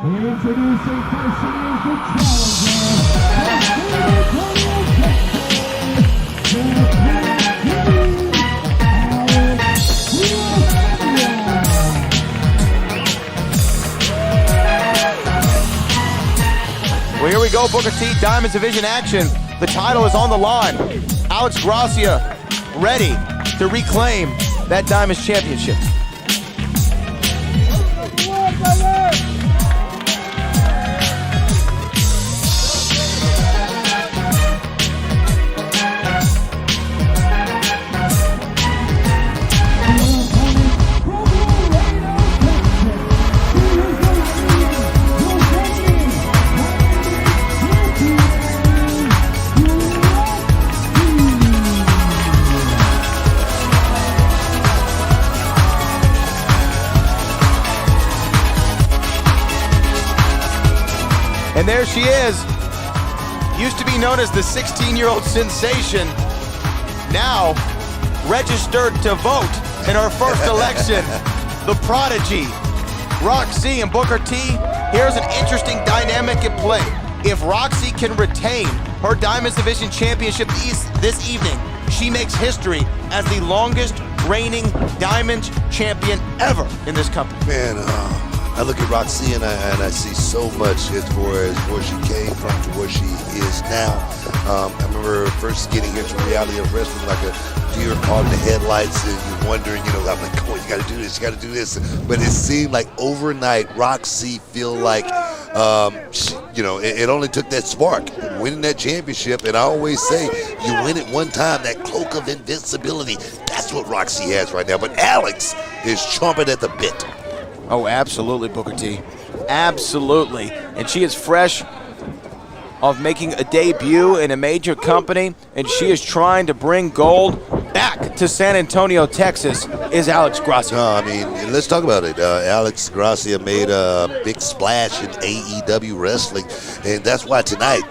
Introducing first, she is the Well, here we go, Booker T, Diamonds Division action. The title is on the line. Alex Gracia ready to reclaim that Diamonds Championship. And there she is, used to be known as the 16-year-old sensation, now registered to vote in her first election, the prodigy, Rok-C and Booker T. Here's an interesting dynamic at play. If Rok-C can retain her Diamonds Division Championship this evening, she makes history as the longest reigning Diamonds champion ever in this company. Man, I look at Rok-C and I see so much as far as where she came from to where she is now. I remember first getting into reality of wrestling like a deer caught in the headlights, and you're wondering, I'm like, come on, you gotta do this, you gotta do this. But it seemed like overnight, Rok-C feel like, it only took that spark, winning that championship. And I always say, you win it one time, that cloak of invincibility, that's what Rok-C has right now. But Alex is chomping at the bit. Oh, absolutely, Booker T. Absolutely. And she is fresh off making a debut in a major company, and she is trying to bring gold back to San Antonio, Texas, is Alex Gracia. No, I mean, let's talk about it. Alex Gracia made a big splash in AEW wrestling, and that's why tonight,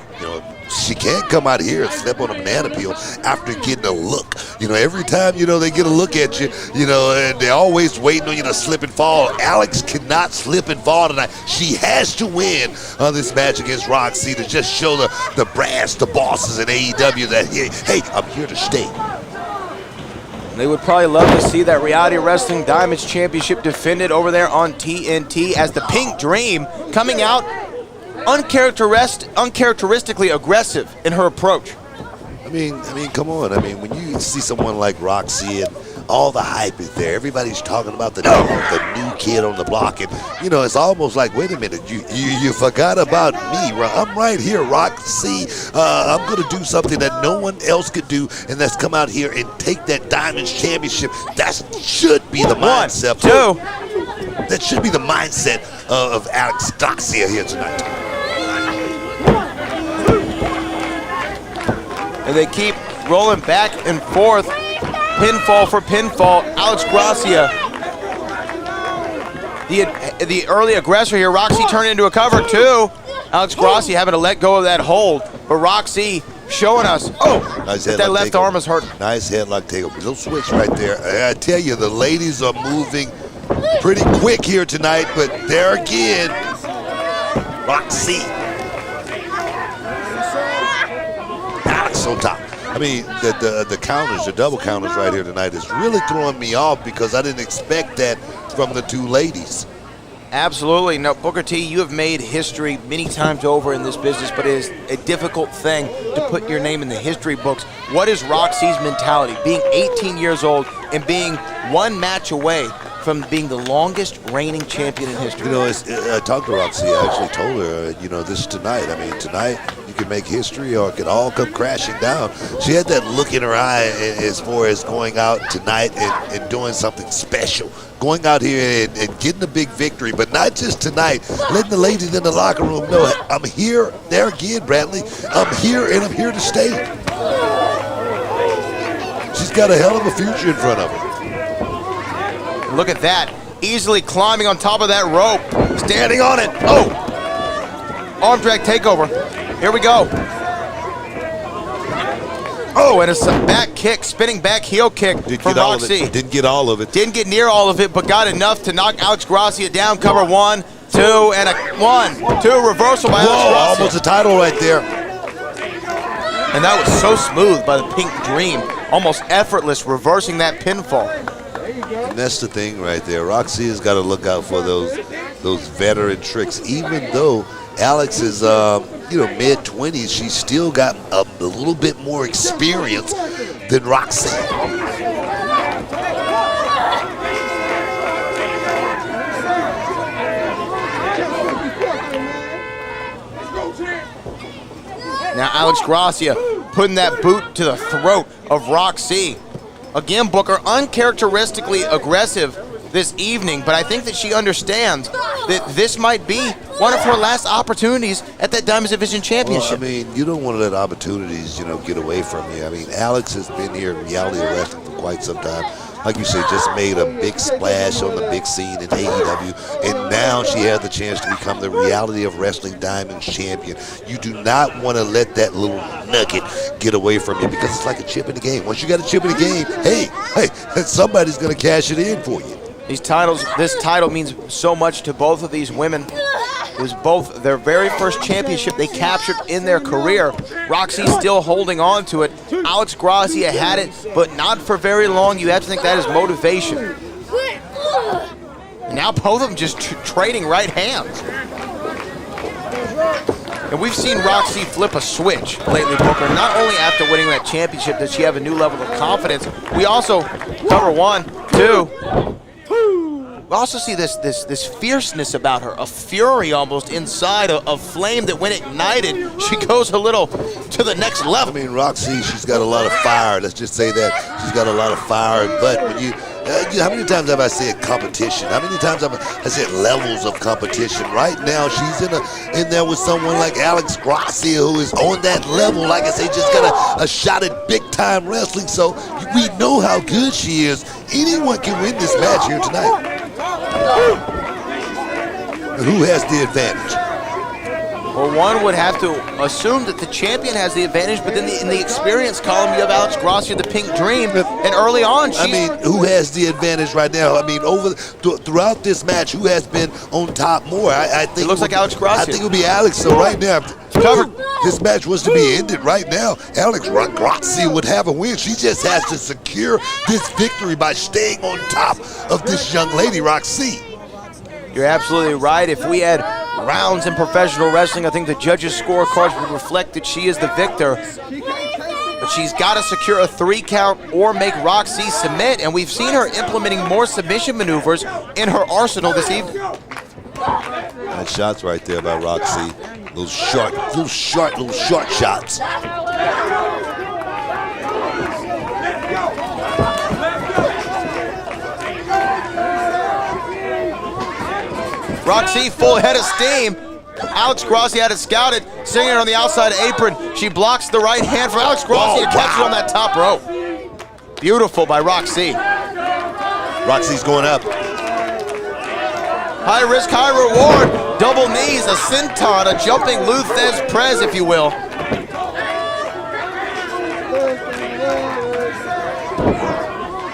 she can't come out here and slip on a banana peel after getting a look. Every time, they get a look at you, and they're always waiting on you to slip and fall. Alex cannot slip and fall tonight. She has to win this match against Rok-C to just show the brass, the bosses in AEW that, hey, I'm here to stay. They would probably love to see that Reality Wrestling Diamonds Championship defended over there on TNT as the Pink Dream coming out uncharacteristically aggressive in her approach. I mean, come on. I mean, when you see someone like Rok-C and all the hype is there, everybody's talking about the new kid on the block, and it's almost like, wait a minute, you forgot about me. I'm right here, Rok-C. I'm gonna do something that no one else could do, and that's come out here and take that Diamonds Championship. That should be the mindset. That should be the mindset of Alex Gracia here tonight. And they keep rolling back and forth, pinfall for pinfall. Alex Gracia, the early aggressor here. Rok-C turned into a cover too. Alex Gracia having to let go of that hold, but Rok-C showing us, nice that left arm is hurt. Nice headlock takeover. Little switch right there. I tell you, the ladies are moving pretty quick here tonight, but there again, Rok-C. Alex on top. I mean, the counters, the double counters right here tonight is really throwing me off because I didn't expect that from the two ladies. Absolutely. No, Booker T, you have made history many times over in this business, but it is a difficult thing to put your name in the history books. What is Rok-C's mentality? Being 18 years old and being one match away from being the longest reigning champion in history. I talked to Rok-C. I actually told her, this is tonight. I mean, tonight you can make history or it can all come crashing down. She had that look in her eye as far as going out tonight and doing something special. Going out here and getting a big victory, but not just tonight. Letting the ladies in the locker room know, I'm here, there again, Bradley. I'm here and I'm here to stay. She's got a hell of a future in front of her. Look at that, easily climbing on top of that rope, standing on it. Oh, arm drag takeover. Here we go. Oh, and it's a back kick, spinning back heel kick for Rok-C. Didn't get all of it. Didn't get near all of it, but got enough to knock Alex Gracia down. Cover one. 2, and a 1, 2 reversal by Alex Gracia. Almost a title right there. And that was so smooth by the Pink Dream. Almost effortless, reversing that pinfall. And that's the thing right there. Rok-C has got to look out for those veteran tricks. Even though Alex is, mid-20s, she's still got a little bit more experience than Rok-C. Now Alex Gracia putting that boot to the throat of Rok-C. Again, Booker, uncharacteristically aggressive this evening, but I think that she understands that this might be one of her last opportunities at that Diamond Division Championship. Well, I mean, you don't want to let opportunities, get away from you. I mean, Alex has been here in reality wrestling for quite some time. Like you said, just made a big splash on the big scene in AEW, and now she has the chance to become the Reality of Wrestling Diamond Champion. You do not want to let that little nugget get away from you, because it's like a chip in the game. Once you got a chip in the game, hey, somebody's going to cash it in for you. This title means so much to both of these women. It was both their very first championship they captured in their career. Rok-C still holding on to it. Alex Gracia had it, but not for very long. You have to think that is motivation. And now both of them just trading right hands. And we've seen Rok-C flip a switch lately, Booker. Not only after winning that championship does she have a new level of confidence, we also cover 1, 2. We also see this fierceness about her, a fury almost inside, a flame that when ignited, she goes a little to the next level. I mean, Rok-C, she's got a lot of fire. Let's just say that. She's got a lot of fire. But when how many times have I said competition? How many times have I said levels of competition? Right now, she's in there with someone like Alex Gracia, who is on that level. Like I say, just got a shot at big-time wrestling. So we know how good she is. Anyone can win this match here tonight. Who has the advantage? Well, one would have to assume that the champion has the advantage, but then in the experience column, you have Alex Gracia, the Pink Dream, and early on, who has the advantage right now? I mean, throughout this match, who has been on top more? I think it looks like Alex Gracia. I think it'll be Alex. So right now, covered. This match was to be ended right now, Alex Gracia would have a win. She just has to secure this victory by staying on top of this young lady, Rok-C. You're absolutely right. If we had rounds in professional wrestling, I think the judges' scorecards would reflect that she is the victor. But she's got to secure a 3 count or make Rok-C submit, and we've seen her implementing more submission maneuvers in her arsenal this evening. Nice shots right there by Rok-C. Those short shots. Rok-C full head of steam. Alex Gracia had it scouted, singing it on the outside apron. She blocks the right hand from Alex Gracia and catches it on that top rope. Beautiful by Rok-C. Rok-C's going up. High risk, high reward. Double knees, a senton, a jumping Luthez Prez, if you will.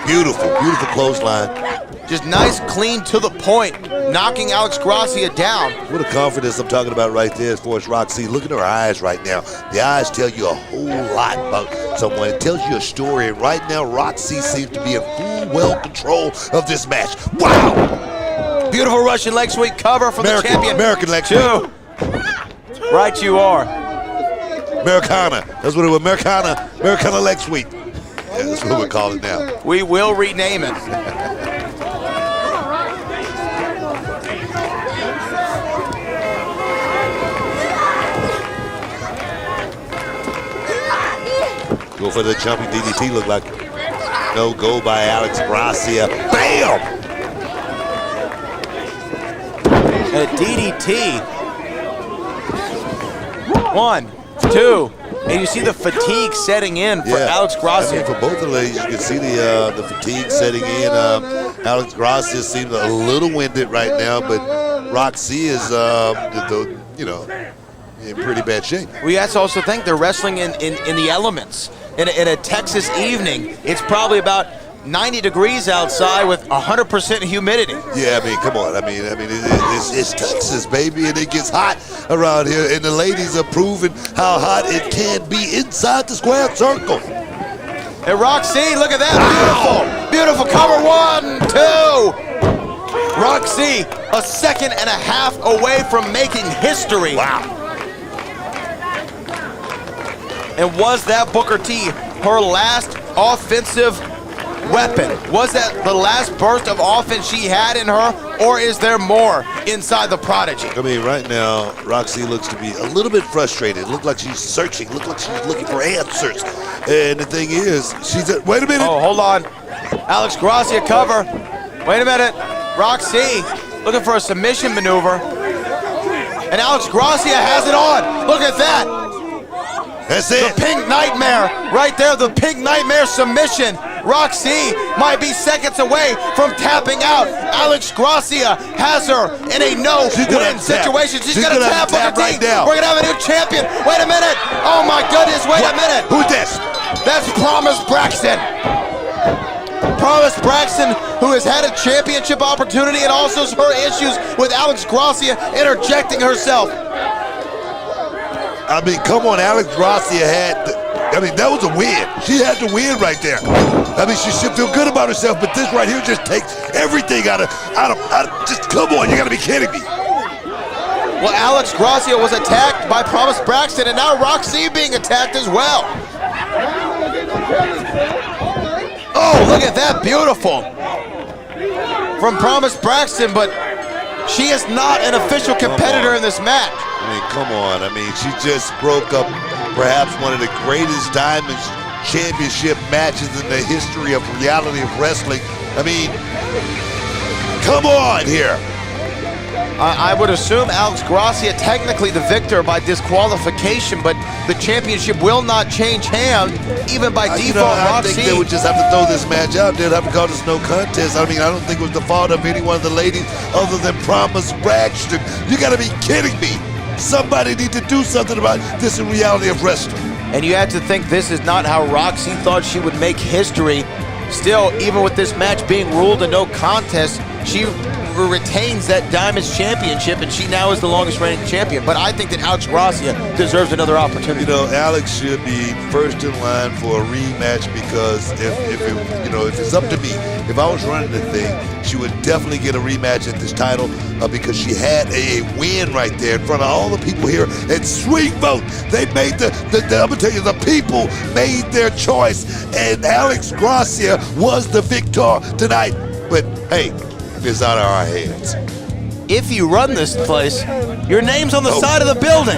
Beautiful, beautiful clothesline. Just nice, clean, to the point, knocking Alex Gracia down. What a confidence I'm talking about right there as far as Rok-C. Look at her eyes right now. The eyes tell you a whole lot about someone. It tells you a story. And right now, Rok-C seems to be in full well control of this match. Wow! Beautiful Russian leg sweep cover from the champion. American leg sweep. 2. Right you are. Americana. That's what it was. Americana leg sweep. Yeah, that's what we call it now. We will rename it. Go for the jumping DDT, look like no go by Alex Gracia. Bam! A DDT. 1, 2. And you see the fatigue setting in for Alex Gracia. I mean, for both the ladies, you can see the fatigue setting in. Alex Gracia seems a little winded right now, but Rok-C is, in pretty bad shape. We have to also think they're wrestling in the elements. In a Texas evening, it's probably about 90 degrees outside with 100% humidity. Yeah, I mean, come on. I mean, it's Texas, baby, and it gets hot around here, and the ladies are proving how hot it can be inside the square circle. And Rok-C, look at that, beautiful cover, 1, 2. Rok-C, a second and a half away from making history. Wow. And was that Booker T her last offensive weapon? Was that the last burst of offense she had in her, or is there more inside the Prodigy? I mean, right now, Rok-C looks to be a little bit frustrated. Look like she's searching. Look like she's looking for answers. And the thing is, wait a minute. Oh, hold on. Alex Gracia cover. Wait a minute. Rok-C looking for a submission maneuver. And Alex Gracia has it on. Look at that. That's it. The Pink Nightmare right there, the Pink Nightmare submission. Rok-C might be seconds away from tapping out. Alex Gracia has her in a no-win situation. She's gonna tap right now. We're gonna have a new champion. Wait a minute. Oh my goodness, wait a minute. Who's this? That's Promise Braxton. Promise Braxton, who has had a championship opportunity and also her issues with Alex Gracia interjecting herself. I mean, come on, Alex Gracia that was a win. She had to win right there. I mean, she should feel good about herself, but this right here just takes everything out of just, come on, you gotta be kidding me. Well, Alex Gracia was attacked by Promise Braxton, and now Rok-C being attacked as well. Oh, look at that, beautiful. From Promise Braxton, but she is not an official competitor in this match. I mean, come on. I mean, she just broke up perhaps one of the greatest Diamond Championship matches in the history of reality of wrestling. I mean, come on here. I would assume Alex Gracia technically the victor by disqualification, but the championship will not change hands, even by default. I think they would just have to throw this match out. They'd have to call this no contest. I mean, I don't think it was the fault of any one of the ladies other than Promise Braxton. You gotta be kidding me. Somebody need to do something about this in reality of wrestling. And you have to think this is not how Rok-C thought she would make history. Still, even with this match being ruled a no contest, she retains that Diamonds Championship, and she now is the longest reigning champion. But I think that Alex Gracia deserves another opportunity. You know, Alex should be first in line for a rematch, because if it's up to me, if I was running the thing, she would definitely get a rematch at this title because she had a win right there in front of all the people here at Swing Vote. They made I'm gonna tell you, the people made their choice, and Alex Gracia was the victor tonight. But hey, it's out of our hands. If you run this place, your name's on the side of the building.